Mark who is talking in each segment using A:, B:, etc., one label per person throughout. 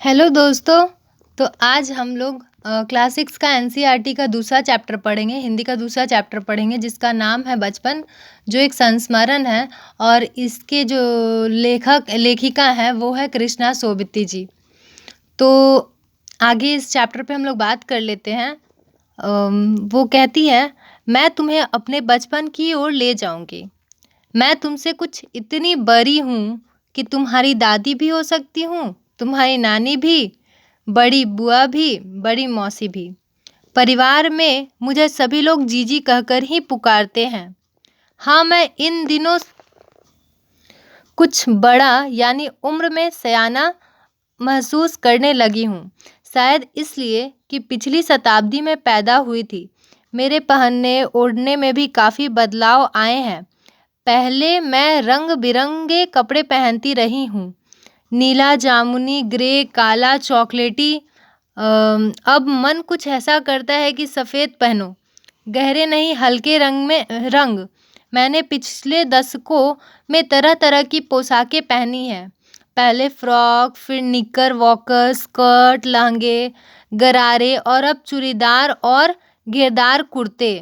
A: Hello दोस्तों। तो आज हम लोग क्लास 6 का एनसीईआरटी का दूसरा चैप्टर पढ़ेंगे। हिंदी का दूसरा चैप्टर पढ़ेंगे जिसका नाम है बचपन, जो एक संस्मरण है। और इसके जो लेखिका है वो है कृष्णा सोबती जी। तो आगे इस चैप्टर पे हम लोग बात कर लेते हैं। वो कहती है, मैं तुम्हें अपने बचपन की ओर ले जाऊंगी। मैं तुमसे कुछ इतनी बड़ी हूँ कि तुम्हारी दादी भी हो सकती हूँ, तुम्हारी नानी भी, बड़ी बुआ भी, बड़ी मौसी भी। परिवार में मुझे सभी लोग जीजी कहकर ही पुकारते हैं। हाँ, मैं इन दिनों कुछ बड़ा यानी उम्र में सयाना महसूस करने लगी हूँ। शायद इसलिए कि पिछली शताब्दी में पैदा हुई थी। मेरे पहनने ओढ़ने में भी काफ़ी बदलाव आए हैं। पहले मैं रंग बिरंगे कपड़े पहनती रही हूँ, नीला, जामुनी, ग्रे, काला, चॉकलेटी। अब मन कुछ ऐसा करता है कि सफ़ेद पहनो, गहरे नहीं हल्के रंग। मैंने पिछले दशकों में तरह तरह की पोशाकें पहनी हैं। पहले फ्रॉक, फिर निकर, वॉकर, स्कर्ट, लहंगे, गरारे और अब चूड़ीदार और घेरदार कुर्ते।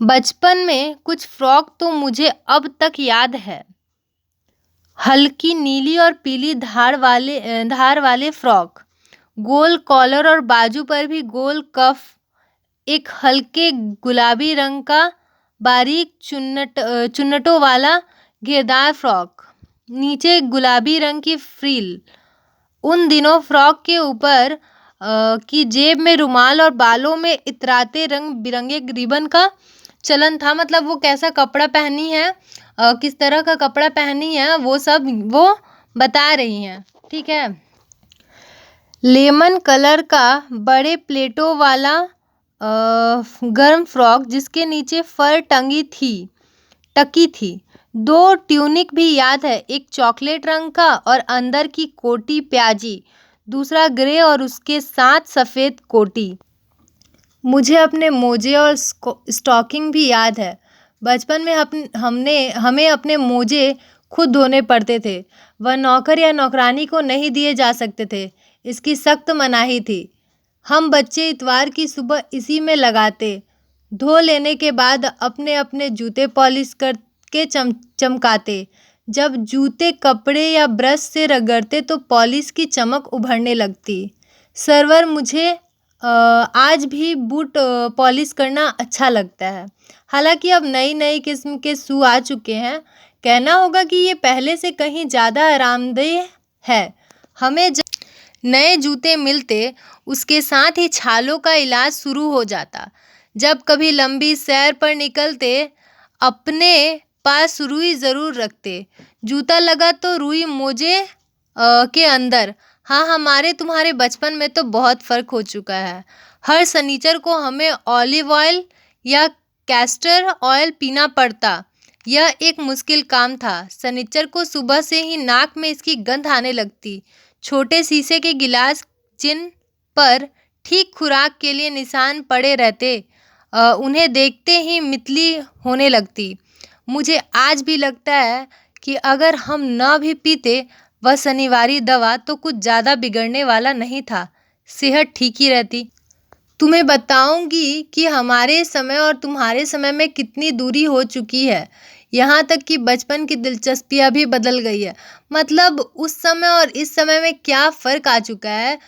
A: बचपन में कुछ फ्रॉक तो मुझे अब तक याद है। हल्की नीली और पीली धार वाले फ्रॉक, गोल कॉलर और बाजू पर भी गोल कफ, एक हल्के गुलाबी रंग का बारीक चुन्नटों वाला घेरदार फ्रॉक, नीचे गुलाबी रंग की फ्रिल। उन दिनों फ्रॉक के ऊपर की जेब में रुमाल और बालों में इतराते रंग बिरंगे रिबन का चलन था। मतलब वो कैसा कपड़ा पहनी है, किस तरह का कपड़ा पहनी है, वो सब वो बता रही हैं। ठीक है। लेमन कलर का बड़े प्लेटों वाला गर्म फ्रॉक जिसके नीचे फर टकी थी। 2 ट्यूनिक भी याद है, एक चॉकलेट रंग का और अंदर की कोटी प्याजी, दूसरा ग्रे और उसके साथ सफ़ेद कोटी। मुझे अपने मोजे और स्टॉकिंग भी याद है। बचपन में हमें अपने मोजे खुद धोने पड़ते थे। वह नौकर या नौकरानी को नहीं दिए जा सकते थे, इसकी सख्त मनाही थी। हम बच्चे इतवार की सुबह इसी में लगाते। धो लेने के बाद अपने अपने जूते पॉलिश करके चमकाते। जब जूते कपड़े या ब्रश से रगड़ते तो पॉलिश की चमक उभरने लगती। सरवर मुझे आज भी बूट पॉलिश करना अच्छा लगता है। हालांकि अब नई नई किस्म के शू आ चुके हैं। कहना होगा कि ये पहले से कहीं ज़्यादा आरामदेह है। हमें नए जूते मिलते, उसके साथ ही छालों का इलाज शुरू हो जाता। जब कभी लंबी सैर पर निकलते, अपने पास रुई ज़रूर रखते। जूता लगा तो रुई मोजे के अंदर। हाँ, हमारे तुम्हारे बचपन में तो बहुत फ़र्क हो चुका है। हर शनिचर को हमें ऑलिव ऑयल या कैस्टर ऑयल पीना पड़ता। यह एक मुश्किल काम था। शनिचर को सुबह से ही नाक में इसकी गंध आने लगती। छोटे शीशे के गिलास जिन पर ठीक खुराक के लिए निशान पड़े रहते, उन्हें देखते ही मितली होने लगती। मुझे आज भी लगता है कि अगर हम न भी पीते वह शनिवारी दवा तो कुछ ज़्यादा बिगड़ने वाला नहीं था, सेहत ठीक ही रहती। तुम्हें बताऊंगी कि हमारे समय और तुम्हारे समय में कितनी दूरी हो चुकी है। यहाँ तक कि बचपन की दिलचस्पियाँ भी बदल गई है। मतलब उस समय और इस समय में क्या फ़र्क आ चुका है,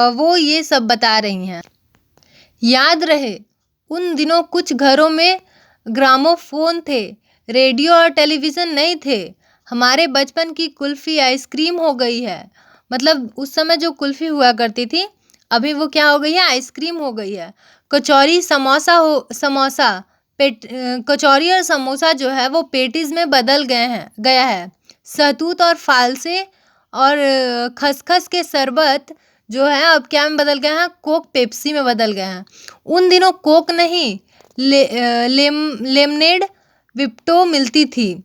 A: वो ये सब बता रही हैं। याद रहे, उन दिनों कुछ घरों में ग्रामोफोन थे, रेडियो और टेलीविज़न नहीं थे। हमारे बचपन की कुल्फ़ी आइसक्रीम हो गई है। मतलब उस समय जो कुल्फ़ी हुआ करती थी, अभी वो क्या हो गई है, आइसक्रीम हो गई है। कचौरी कचौरी और समोसा जो है वो पेटीज़ में बदल गया है। सहतूत और फालसे और खसखस के शरबत जो है अब क्या में बदल गए हैं, कोक पेप्सी में बदल गए हैं। उन दिनों कोक नहीं, लेमनेड विप्टो मिलती थी।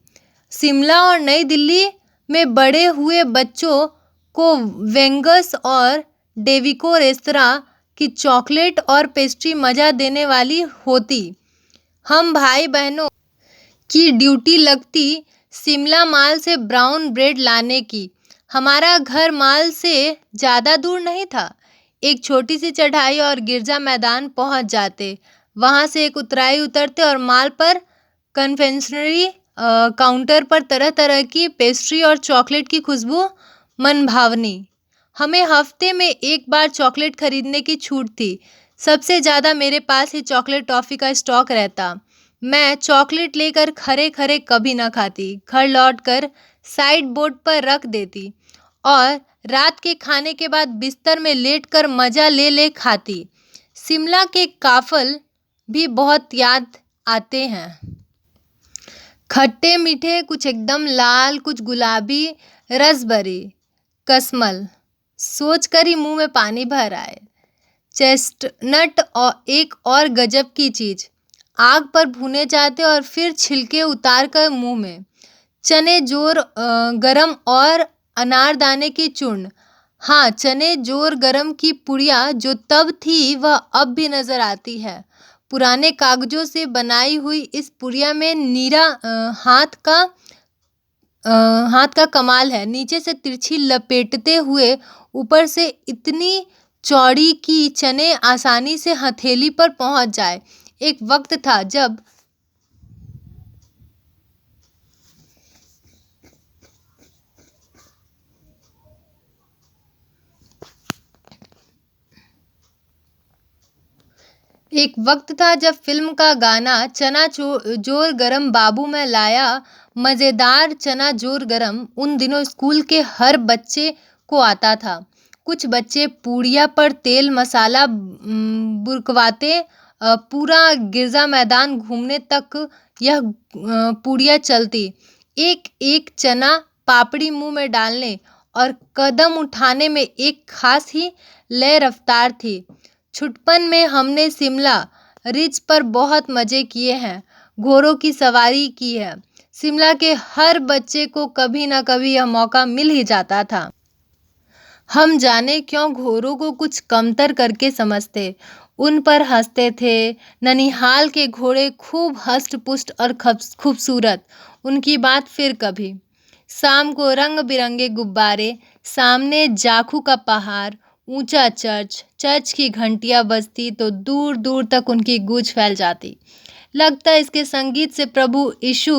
A: शिमला और नई दिल्ली में बड़े हुए बच्चों को वेंगस और डेविको रेस्तरां की चॉकलेट और पेस्ट्री मज़ा देने वाली होती। हम भाई बहनों की ड्यूटी लगती शिमला माल से ब्राउन ब्रेड लाने की। हमारा घर माल से ज़्यादा दूर नहीं था। एक छोटी सी चढ़ाई और गिरजा मैदान पहुंच जाते। वहां से एक उतराई उतरते और माल पर कन्फेक्शनरी काउंटर पर तरह तरह की पेस्ट्री और चॉकलेट की खुशबू मनभावनी। हमें हफ्ते में एक बार चॉकलेट खरीदने की छूट थी। सबसे ज़्यादा मेरे पास ही चॉकलेट टॉफ़ी का स्टॉक रहता। मैं चॉकलेट लेकर खरे खरे कभी न खाती, घर लौटकर साइड बोर्ड पर रख देती और रात के खाने के बाद बिस्तर में लेटकर मज़ा ले ले खाती। शिमला के काफ़ल भी बहुत याद आते हैं। खट्टे मीठे, कुछ एकदम लाल, कुछ गुलाबी, रसभरी, कस्मल। सोचकर ही मुंह में पानी भर आए। चेस्टनट और एक और गजब की चीज़, आग पर भुने जाते और फिर छिलके उतार कर मुंह में। चने जोर गरम और अनारदाने की चूर्ण। हाँ, चने जोर गरम की पुड़िया जो तब थी वह अब भी नजर आती है। पुराने कागजों से बनाई हुई इस पुड़िया में नीरा हाथ का कमाल है। नीचे से तिरछी लपेटते हुए ऊपर से इतनी चौड़ी कि चने आसानी से हथेली पर पहुंच जाए। एक वक्त था जब फिल्म का गाना चना जोर गरम बाबू मैं लाया, मज़ेदार चना जोर गरम उन दिनों स्कूल के हर बच्चे को आता था। कुछ बच्चे पूड़िया पर तेल मसाला बुरकवाते। पूरा गिरजा मैदान घूमने तक यह पूड़िया चलती। एक एक चना पापड़ी मुंह में डालने और कदम उठाने में एक खास ही लय रफ्तार थी। छुटपन में हमने शिमला रिज पर बहुत मज़े किए हैं, घोड़ों की सवारी की है। शिमला के हर बच्चे को कभी न कभी यह मौका मिल ही जाता था। हम जाने क्यों घोड़ों को कुछ कमतर करके समझते, उन पर हंसते थे। ननिहाल के घोड़े खूब हष्ट-पुष्ट और खूबसूरत, उनकी बात फिर कभी। शाम को रंग बिरंगे गुब्बारे, सामने जाखू का पहाड़, ऊंचा चर्च की घंटियां बजती तो दूर दूर तक उनकी गूंज फैल जाती। लगता इसके संगीत से प्रभु यीशु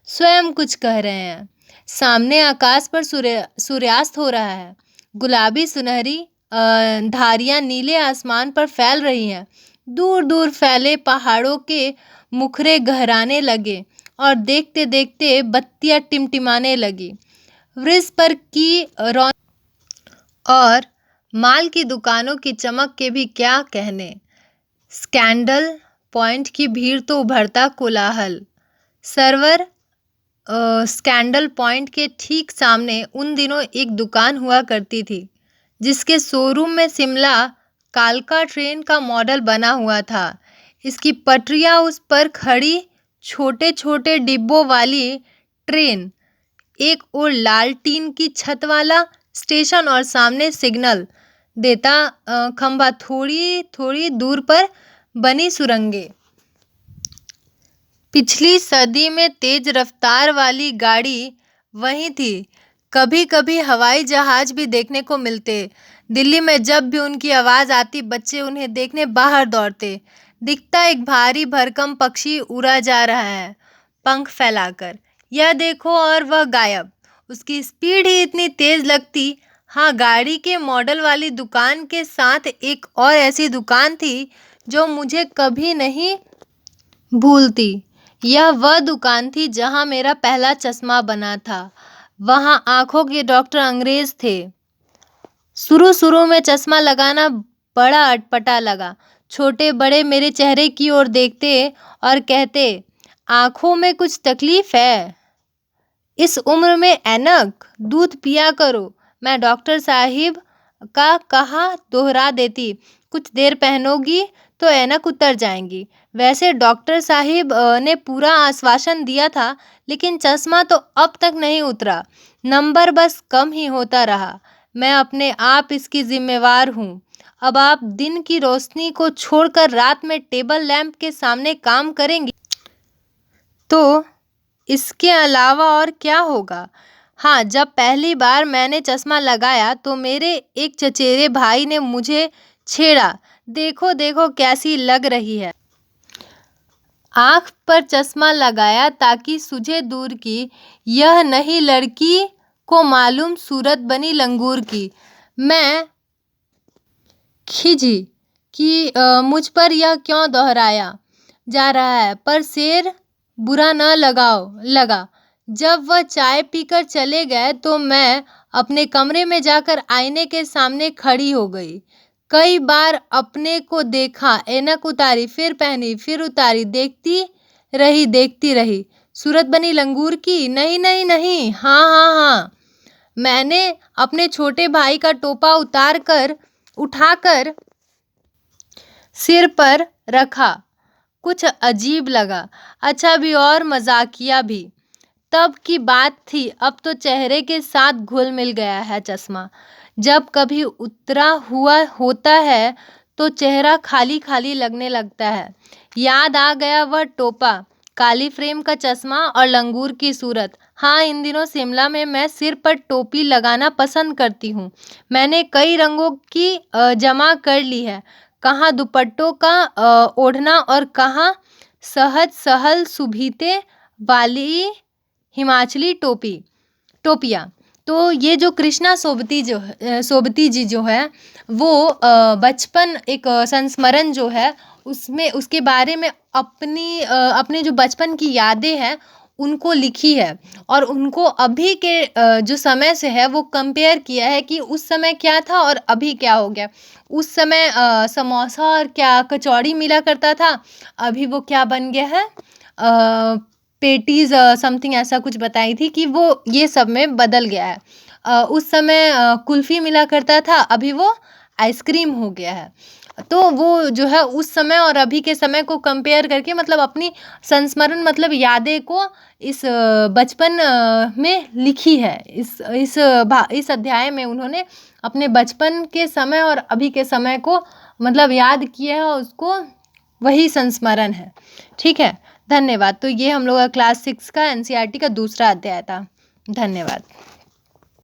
A: स्वयं कुछ कह रहे हैं। सामने आकाश पर सूर्यास्त हो रहा है। गुलाबी सुनहरी धारियां नीले आसमान पर फैल रही हैं। दूर दूर फैले पहाड़ों के मुखरे गहराने लगे और देखते देखते बत्तियां टिमटिमाने लगी। वृक्ष पर की रौनक और माल की दुकानों की चमक के भी क्या कहने। स्कैंडल पॉइंट की भीड़ तो उभरता कोलाहल। सर्वर स्कैंडल पॉइंट के ठीक सामने उन दिनों एक दुकान हुआ करती थी जिसके शोरूम में शिमला कालका ट्रेन का मॉडल बना हुआ था। इसकी पटरियां उस पर खड़ी, छोटे छोटे डिब्बों वाली ट्रेन, एक और लाल टीन की छत वाला स्टेशन और सामने सिग्नल देता खंभा, थोड़ी थोड़ी दूर पर बनी सुरंगें। पिछली सदी में तेज रफ्तार वाली गाड़ी वहीं थी। कभी कभी हवाई जहाज भी देखने को मिलते। दिल्ली में जब भी उनकी आवाज़ आती बच्चे उन्हें देखने बाहर दौड़ते। दिखता एक भारी भरकम पक्षी उड़ा जा रहा है पंख फैलाकर, यह देखो, और वह गायब। उसकी स्पीड ही इतनी तेज लगती। हाँ, गाड़ी के मॉडल वाली दुकान के साथ एक और ऐसी दुकान थी जो मुझे कभी नहीं भूलती। यह वह दुकान थी जहां मेरा पहला चश्मा बना था। वहां आंखों के डॉक्टर अंग्रेज थे। शुरू में चश्मा लगाना बड़ा अटपटा लगा। छोटे बड़े मेरे चेहरे की ओर देखते और कहते, आंखों में कुछ तकलीफ है? इस उम्र में ऐनक? दूध पिया करो। मैं डॉक्टर साहिब का कहा दोहरा देती, कुछ देर पहनोगी तो ऐनक उतर जाएंगी। वैसे डॉक्टर साहिब ने पूरा आश्वासन दिया था, लेकिन चश्मा तो अब तक नहीं उतरा। नंबर बस कम ही होता रहा। मैं अपने आप इसकी जिम्मेवार हूँ। अब आप दिन की रोशनी को छोड़कर रात में टेबल लैंप के सामने काम करेंगी तो इसके अलावा और क्या होगा? हाँ, जब पहली बार मैंने चश्मा लगाया तो मेरे एक चचेरे भाई ने मुझे छेड़ा, देखो देखो कैसी लग रही है। आँख पर चश्मा लगाया ताकि सूझे दूर की, यह नहीं लड़की को मालूम सूरत बनी लंगूर की। मैं खिजी कि मुझ पर यह क्यों दोहराया जा रहा है, पर शेर बुरा न लगा। जब वह चाय पीकर चले गए तो मैं अपने कमरे में जाकर आईने के सामने खड़ी हो गई। कई बार अपने को देखा, ऐनक उतारी, फिर पहनी, फिर उतारी, देखती रही। सूरत बनी लंगूर की? नहीं नहीं नहीं, हाँ हाँ हाँ। मैंने अपने छोटे भाई का टोपा उठाकर सिर पर रखा। कुछ अजीब लगा, अच्छा भी और मजाकिया भी। तब की बात थी, अब तो चेहरे के साथ घुल मिल गया है चश्मा। जब कभी उतरा हुआ होता है तो चेहरा खाली खाली लगने लगता है। याद आ गया वह टोपा, काली फ्रेम का चश्मा और लंगूर की सूरत। हाँ, इन दिनों शिमला में मैं सिर पर टोपी लगाना पसंद करती हूँ। मैंने कई रंगों की जमा कर ली है, कहाँ दुपट्टों का ओढ़ना और कहाँ सहज सहल सुभीते वाली हिमाचली टोपियाँ। तो ये जो कृष्णा सोबती जी जो है वो बचपन एक संस्मरण जो है उसमें उसके बारे में अपने जो बचपन की यादें हैं उनको लिखी है और उनको अभी के जो समय से है वो कंपेयर किया है कि उस समय क्या था और अभी क्या हो गया। उस समय समोसा और क्या कचौड़ी मिला करता था, अभी वो क्या बन गया है, पेटीज समथिंग ऐसा कुछ बताई थी कि वो ये सब में बदल गया है। उस समय कुल्फ़ी मिला करता था, अभी वो आइसक्रीम हो गया है। तो वो जो है उस समय और अभी के समय को कंपेयर करके मतलब अपनी संस्मरण मतलब यादें को इस बचपन में लिखी है। इस अध्याय में उन्होंने अपने बचपन के समय और अभी के समय को मतलब याद किया है और उसको वही संस्मरण है। ठीक है, धन्यवाद। तो ये हम लोग का क्लास 6 का एनसीईआरटी का दूसरा अध्याय था। धन्यवाद।